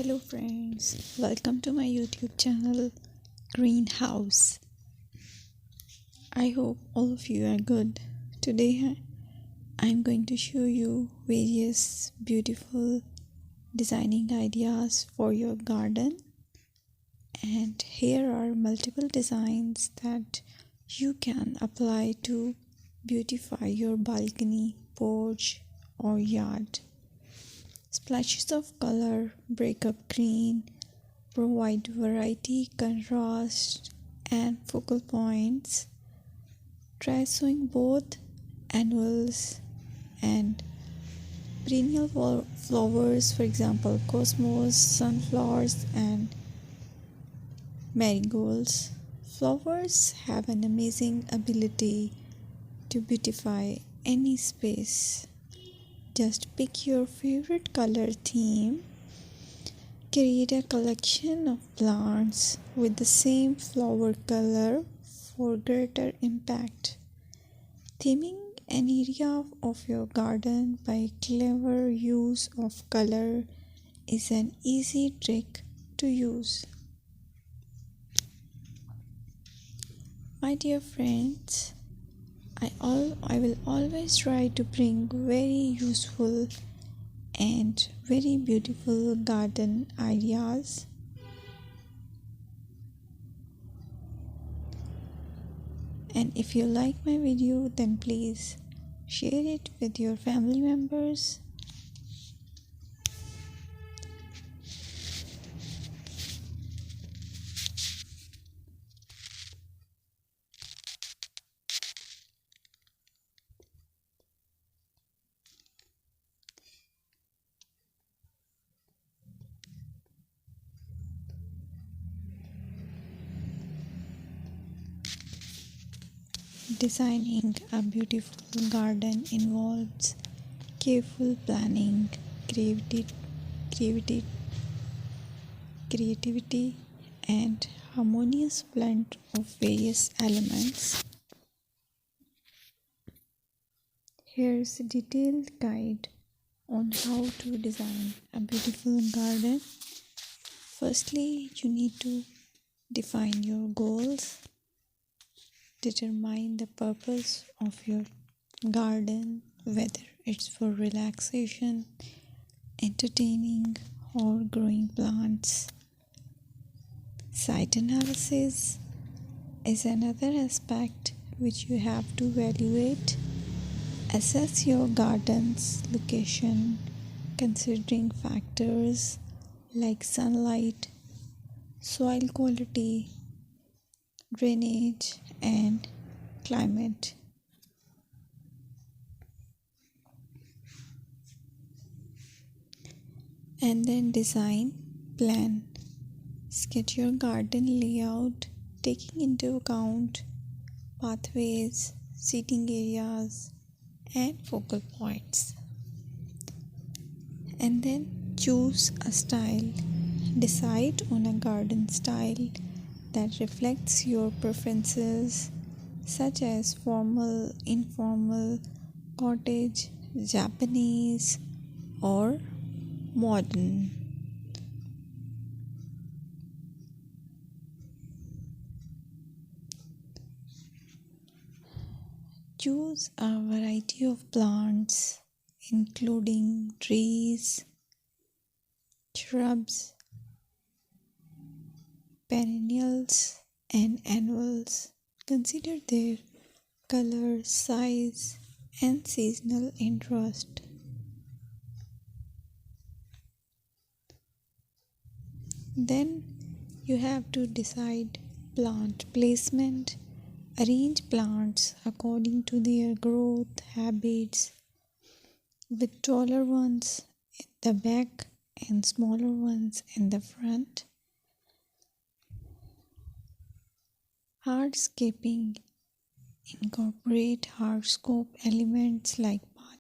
Hello friends, welcome to my YouTube channel Greenhouse. I hope all of you are good. Today I'm going to show you various beautiful designing ideas for your garden, and here are multiple designs that you can apply to beautify your balcony, porch or yard. Splashes of color break up green, provide variety, contrast, and focal points. Try sowing both annuals and perennial flowers, for example, cosmos, sunflowers, and marigolds. Flowers have an amazing ability to beautify any space. Just pick your favorite color theme. Create a collection of plants with the same flower color for greater impact. Theming an area of your garden by clever use of color is an easy trick to use. My dear friends, I will always try to bring very useful and very beautiful garden ideas. And if you like my video, then please share it with your family members. Designing a beautiful garden involves careful planning, creativity, creativity, and harmonious blend of various elements. Here's a detailed guide on how to design a beautiful garden. Firstly, you need to define your goals. Determine the purpose of your garden, whether it's for relaxation, entertaining, or growing plants. Site analysis is another aspect which you have to evaluate. Assess your garden's location, considering factors like sunlight, soil quality, drainage, and climate. And then design plan. Sketch your garden layout, taking into account pathways, seating areas, and focal points. And then choose a style. Decide on a garden style that reflects your preferences, such as formal, informal, cottage, Japanese, or modern. Choose a variety of plants, including trees, shrubs, perennials, and annuals. Consider their color, size, and seasonal interest. Then you have to decide plant placement. Arrange plants according to their growth habits, with taller ones in the back and smaller ones in the front. Hardscaping. Incorporate hardscape elements like